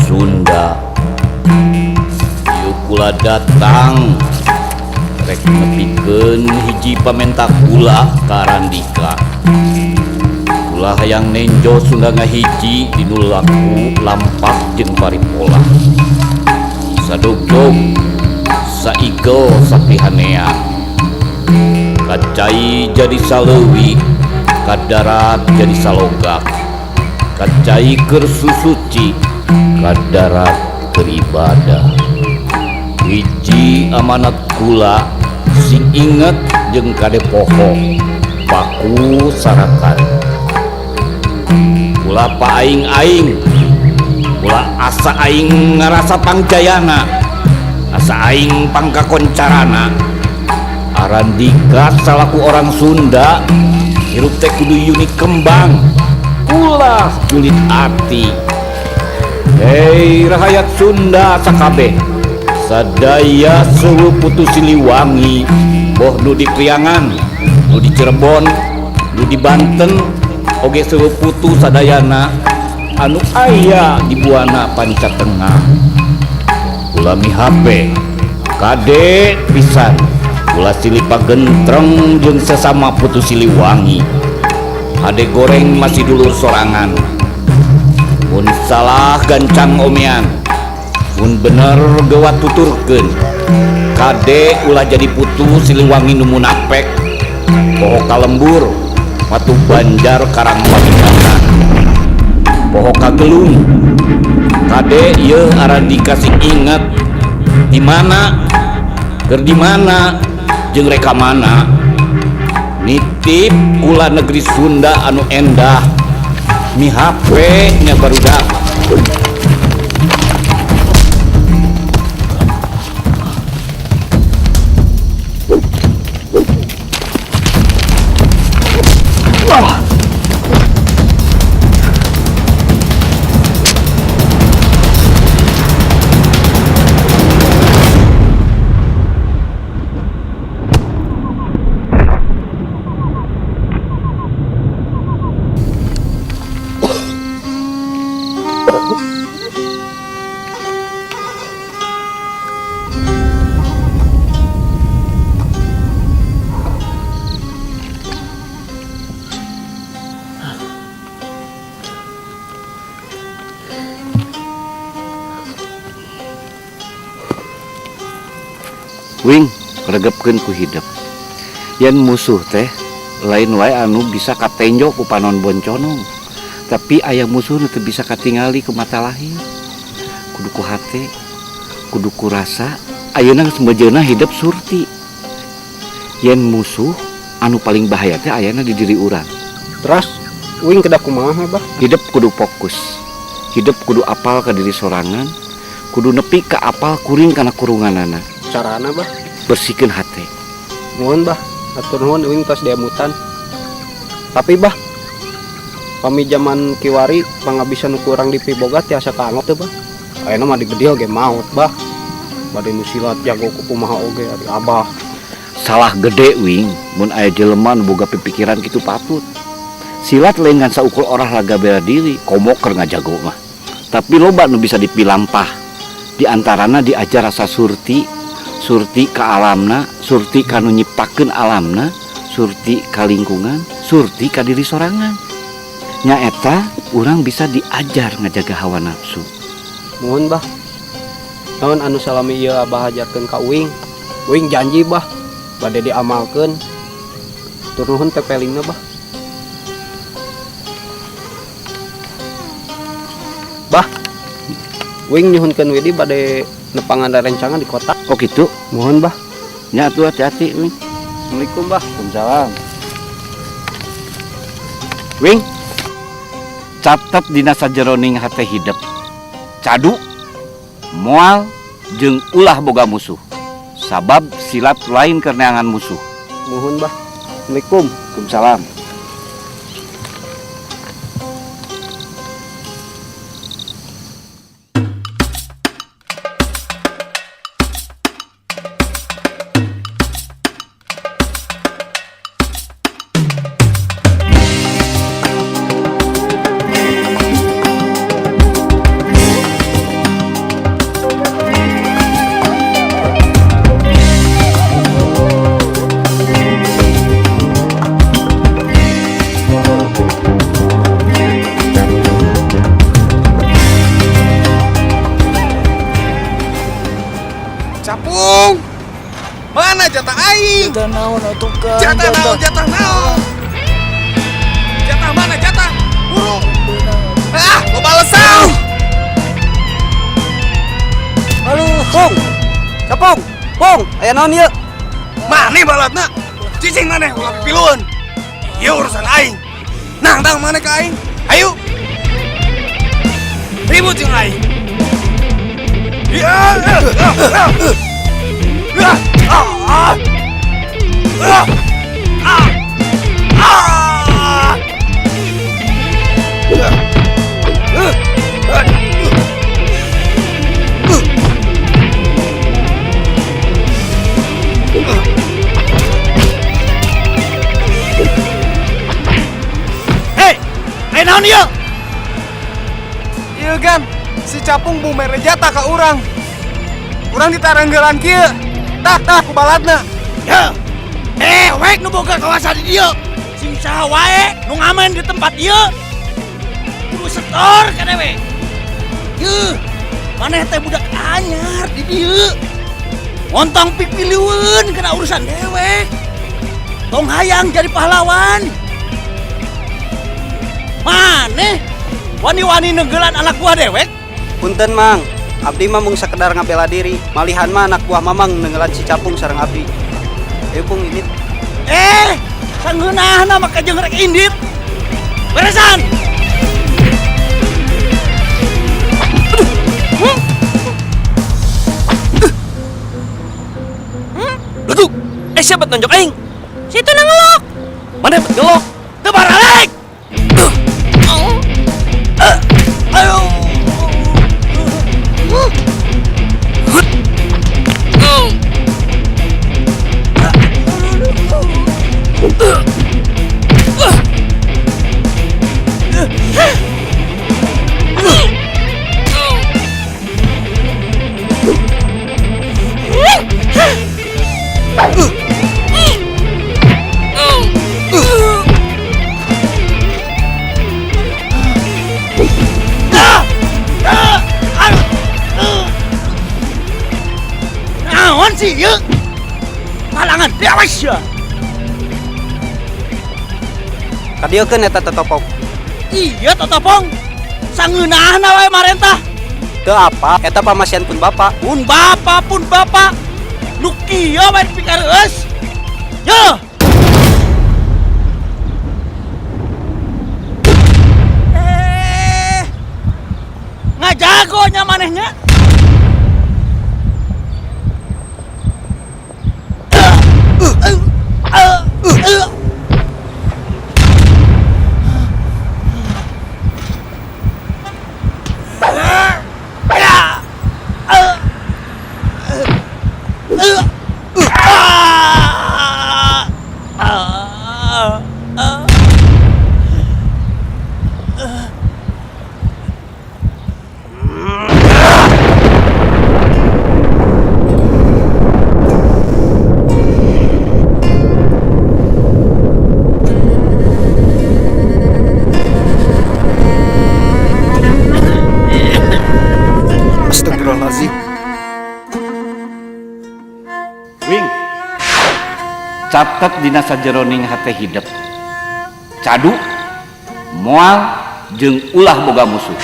Sunda. Ieu kula datang rek nepikeun hiji pamenta kula ka Randika. Kula hayang nenjo Sunda ngahiji dinu laku lampak jeung paripola. Sadogdog saigel sapihanea. Kacai jadi saleuwi, kadarat jadi salogak. Kacai keur susuci, kadarat keur ibadah. Hiji amanat kula sing inget jeung kade poho baku sarakan. Kula paing-aing, kula asa aing ngarasa pangjayana, asa aing pangkakoncarana. Arandika salaku orang Sunda, hirup teh kudu yuni kembang, ulah julit ati. Hei rakyat Sunda sakabeh, sadaya sewu putu Siliwangi, boh nu di Priangan, nu di Cirebon, nu di Banten, oge sewu putu sadayana anu aya di Buana Panca Tengah. Kula mihape kade pisan, kula silih pagentreng jeung sesama putu Siliwangi. Ade goreng masih dulur sorangan. Mun salah gancang omean, mun bener geuwat tuturkeun. Kade ulah jadi putu Siliwangi nu munapek, poho kalembur, watu banjar karang pamingatan, poho kagelung. Kade ieu Arandika sing inget di mana, keur di mana, jeung reka mana. Nitip kula negeri Sunda anu endah, mihape nya barudak. Wing, regepkeun ku hidup. Yen musuh teh lain wae anu bisa katenjo ku panon bonconong, tapi aya musuh nu teu bisa katingali ku mata lahir. Kudu ku hate, kudu ku rasa. Ayeuna geus mejeuna hidup surti. Yen musuh anu paling bahaya teh ayana di diri urang. Terus Wing kedah kumaha, Bah? Hidup kudu fokus. Hidup kudu apal ka diri sorangan, kudu nepi ka apal kuring kana kurunganana. Carana, Bah? Bersihkeun hate. Nuhun, Bah. Atur nuhun Wing tos diamutan. Tapi, Bah, kami zaman kiwari pangabisan kurang dipiboga tiasa kaangok teh, Bah. Ayeuna mah digede oge maot, Bah. Bade nu silat jago ku kumaha oge ari Abah. Salah gede Wing, mun aya jelema nu boga pipikiran kitu patut. Silat lain ngan saukur olahraga bela diri, komo keur ngajago mah. Tapi loba nu bisa dipilampah. Di antarana diajar rasa surti, surti ka alamna, surti ka nu nyiptakeun alamna, surti ka lingkungan, surti ka diri sorangan. Nya eta urang bisa diajar ngajaga hawa nafsu. Nuhun, Bah. Naon anu salami ieu Abah ajarkeun ka Wing. Wing janji, Bah, bade diamalkeun. Tur nuhun pepelingna, Bah. Bah, Wing nyuhunkeun Widi bade nepangan rencangan di kota. Oh gitu. Mohon, Bah. Nya atuh hati-hati Wing. Assalamualaikum, Bah. Waalaikumsalam. Wing, catet dina sajeroning hate hidup. Cadu, moal, jeung ulah boga musuh. Sabab silat lain keur neangan musuh. Mohon, Bah. Assalamualaikum. Waalaikumsalam. Capung. Mana jatah aing? Jatah naon atuh Kang? Jatah naon, jatah naon? Jatah mana jatah? Buru. Ah, lo balesau. Aduh, Pung. Capung. Pung, aya naon ieu? Mana balatna? Cicing mana ulah pipiluan. Ieu urusan aing. Nah, tang mana ka aing? Ayo. Ribut jeung aing. Ya. Hei, ayo naon ieu? Ieu kan si Capung bumer jatah ka urang. Urang ditaranggelan kieu. Tah ku balatna. Ya. Wek nu boga kawasan di dieu. Sing saha wae nu ngamen di tempat ieu. Kudu setor kana we. Yeuh, maneh teh budak anyar di dieu. Montong pipiliweun kana urusan dewek. Tong hayang jadi pahlawan. Maneh wani-wani neugelan anak buah dewek? Punten, Mang. Abdi mah mung sakedar ngabela diri. Malihan mah anak buah Mamang nenggelan si Capung sareng abdi. Ayo Pung, ini. Sanggeunahna maka jeung rek indit. Beresan. Duh, siapa nonjok aing? Situ na ngelok. Mana bet ngelok? Teu baralek. Ayo. Naon sih ieu? Palangan dewas ya. Kadiekeun eta tetopong. Iya totopong. Sangeunahna wae marentah. Teu apa, eta pamasian pun Bapak. Pun bapak. Nu kieu wae dipikareus. Yo. Ngajagonya manehnya. Astagfirullahaladzim. Wing. Catat dina sajeroning hate hidup. Cadu, moal, jeung ulah boga musuh.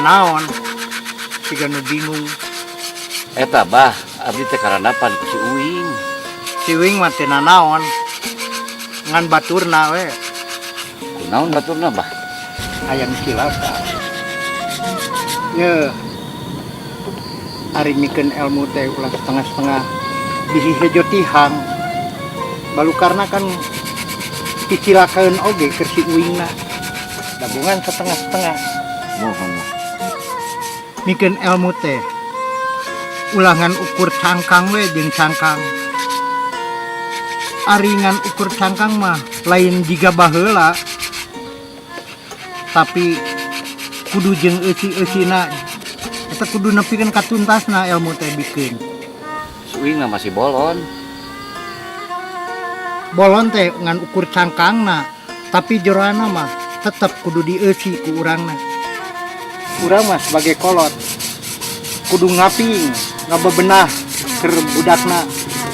Naon siga nu bingung. Eta bah abdi teh karanapan ku si Uing. Si Wing mah teu nanaon. Ngan baturna we Kunaon baturna bah? hayang cilaka. Ye. Ari mikeun ilmu teh ulah setengah-setengah. Bisi hejo tihang. Balukarna kan dicilakaeun oge keur si Uingna. Gabungan setengah-setengah. Mohon. Mikeun ilmu teh ulangan ukur cangkang we jeung cangkang. Aringan ukur cangkang mah lain jiga baheula. Tapi kudu jeung eusi-eusina eta kudu nepikeun ka tuntasna ilmu teh bikeun. Si Uing mah masih bolon. Bolon teh ngan ukur cangkangna, tapi jeroana mah tetep kudu dieusi ku urangna. Urang mah sebagai kolot kudu ngaping, ngabebenah keur budakna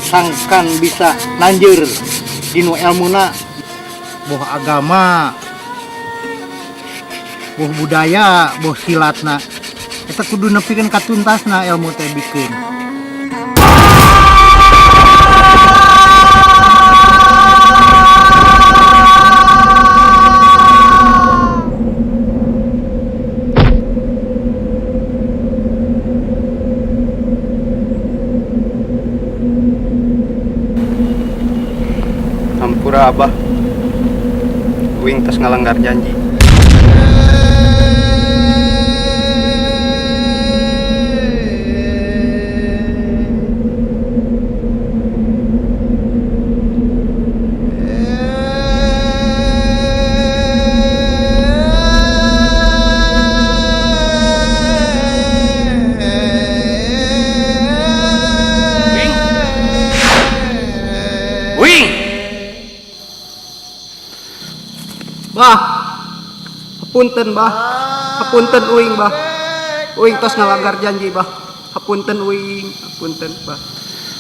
sangkan bisa nanjeur dinu ilmuna, boh agama, boh budaya, boh silatna. Eta kudu nepikeun ka tuntasna ilmu teh bikeun. Hampura Abah. Uing tos ngalanggar janji. Uing! Bah, hapunten bah, hapunten Uing bah. Uing tos ngalanggar janji bah. Hapunten Uing, hapunten bah.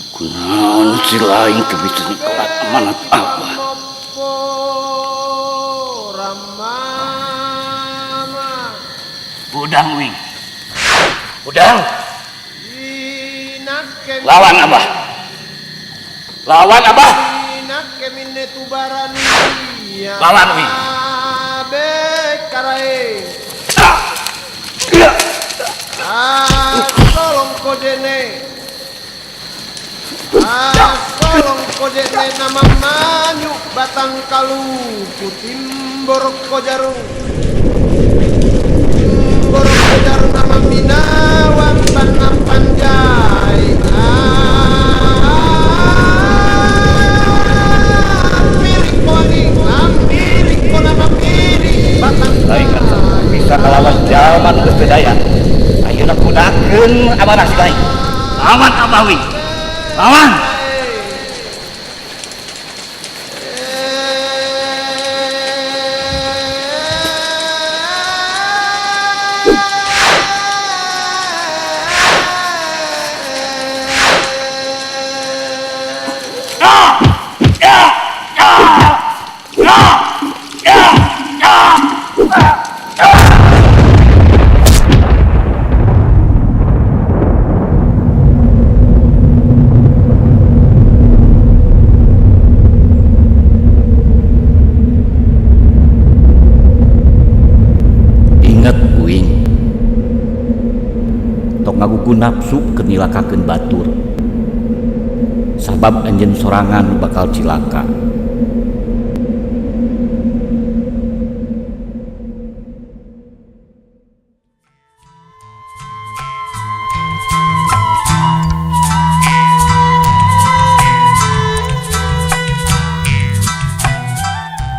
Kunaon si lain teu bisa nikolat amanat Abah. Udang Uing. Udang. Lawan Abah. Lawan Abah. Lawan Uing. Kolong kodene nama manyu batang kalu putim borok kojarung nama minawan tanam panjai mirik koning mirik nama mirik batang Lain kan bisa kalawan jaman geus teu daya. Ayeuna kudakeun amanah si lain. Lawan Abah Uing. Lawan. Ngagugu nafsu kenilakakeun batur. Sabab anjeun sorangan bakal cilaka.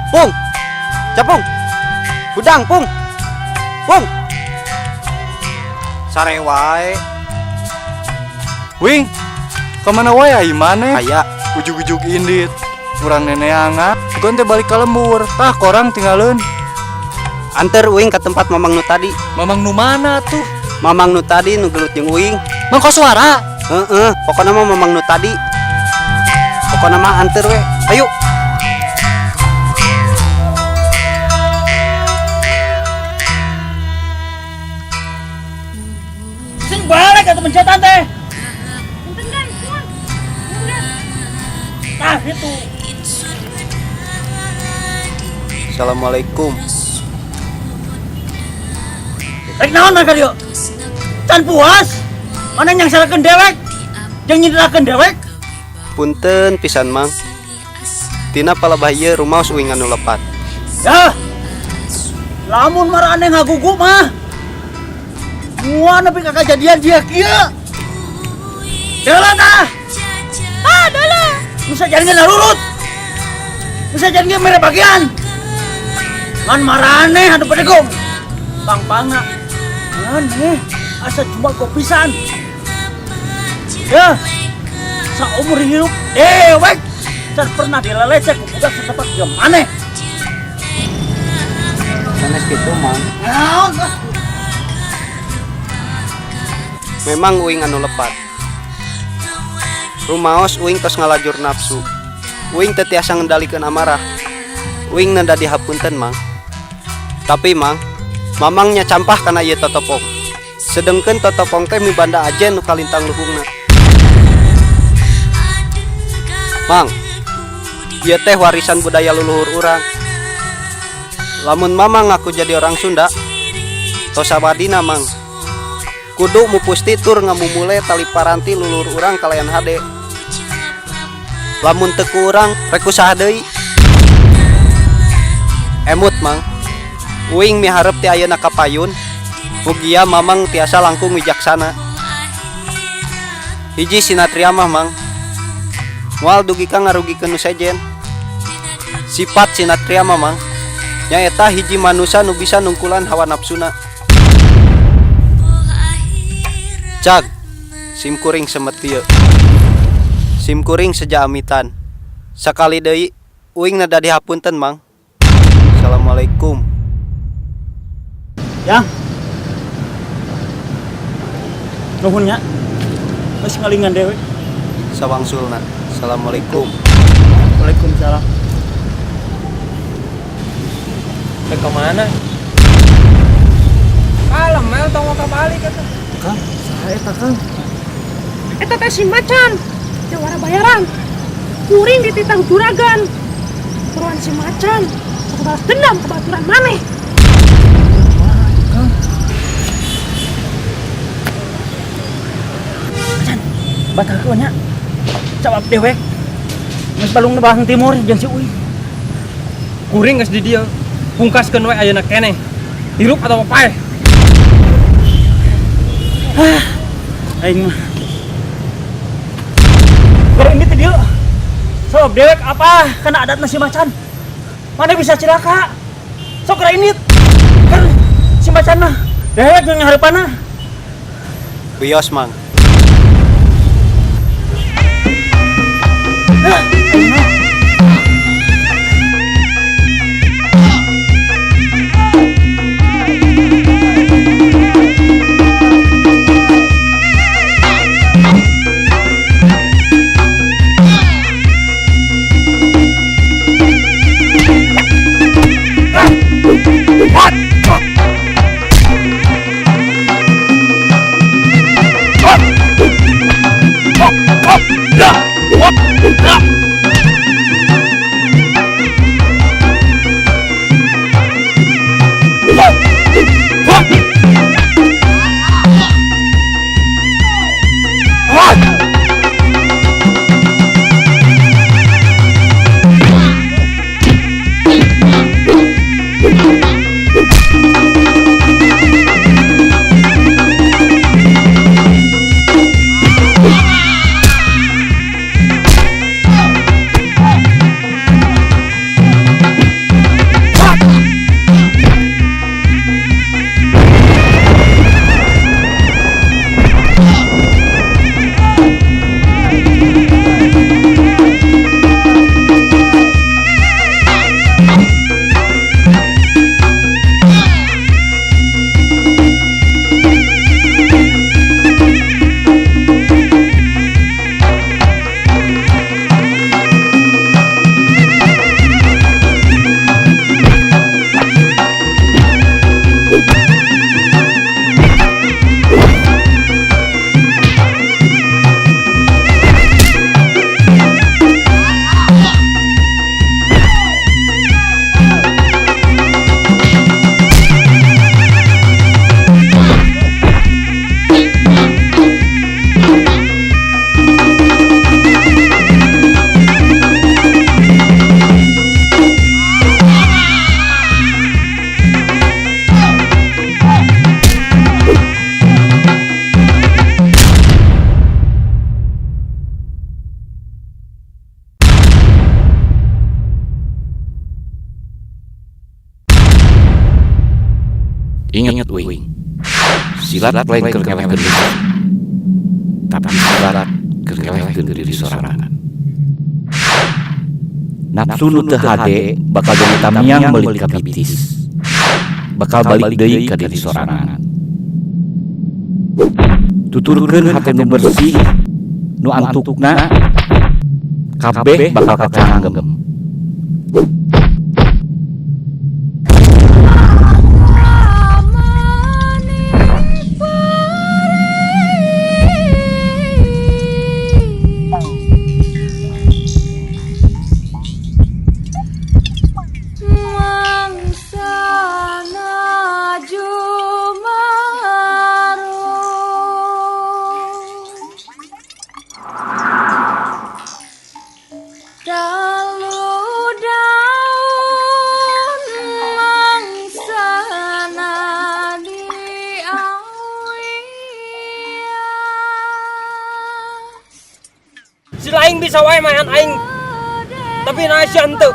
Pung, capung, udang pung, pung. Sare wae. Wing, kemana wae ai maneh? Aya Ujuk-ujuk indit. Urang neneangan, bukan teh balik ke lembur. Tah korang tinggalin. anter Uing ke tempat Mamang nu tadi. Mamang nu mana tuh? Mamang nu tadi nu gelut jeung Uing. Mang Koswara. Pokoknya mah Mamang nu tadi. Pokoknya mah anter we. Ayo. Balik atau pencetan teh? Punten kan, itu. Assalamualaikum. Rek naon mereka dia? Can puas? Mana yang salahkan dewek? Yang nyiderakan dewek? Punten pisan mang. Tina pala bahaya rumah uing anu lepat. Ya. Lamun marane ngagugu mah. Mua nepi ka kejadian dia kieu. Deula tah. Ah, deula. Bisa jadi narurut. Bisa jadi mere bagian. Ngan marane anu pedegong. Pang-pangna. Aneh, asa cuma kopisan. Ya. Saumur hidup dewek. Can pernah dilelecek ku budak setempat ke maneh. Sanes kitu mang. Naon? Memang uing anu lepat. Rumaos uing tos ngalajur nafsu. Uing teu tiasa ngendalikeun amarah. Uing nanda dihapunten mang. Tapi mang, mamangnya campah kana ieu totopong. Sedengkeun totopong teh mibanda ajen nu kalintang luhungna. Mang, ieu teh warisan budaya leluhur urang. Lamun mamang ngaku jadi orang Sunda, tos sabadina mang. Kudu mupusti tur ngamumule tali paranti lulur urang kalayan hade. Lamun teu ku urang rek usaha deui. Emut mang. Uing miharep ti ayeuna kapayun. Mugia mamang tiasa langkung wijaksana. Hiji sinatria mah mang. Moal dugi ka ngarugikeun nu sejen. Sifat sinatria mah mang nyaeta hiji manusia nu bisa nungkulan hawa nafsuna. Cag, simkuring semetiu. Simkuring sejaamitan. Sakali deui uing nada dihapunten mang. Assalamualaikum. Yang nuhunnya masih ngalingan dewe. Sawangsulna. Assalamualaikum. Waalaikumsalam. Ke kemana? Kalem, mel tong ka balik eta. Kang, saha eta Kang? Eta teh si Macan, jawara bayaran. Kuring dititang juragan. Peruan si Macan, sok balas dendam ke baturan maneh. Macan, batal ku nya. Jawab dewek. Geus balung nebahan timur jeung si Uy. Kuring geus di dieu. Pungkaskeun we ayeuna keneh. Hirup atau paeh? Aing mah. Goreng di dieu. Sok dewek apa? Kana adatna si Macan. Mana bisa cilaka? Sok rainit. Kan si Macan mah dewek jeung hareupanna. Bios mang. Ingat Wing, silat lain keur ngelehkeun diri, tapi silat keur ngelehkeun diri sorangan. Nafsu nu teu hade bakal jadi tamiang balik ka bitis, bakal balik deui ka diri sorangan. Tuturkeun hate nu bersih, nu antukna kabeh bakal kacanggem. Si laing bisa wae main aing, tapi naik si henteu.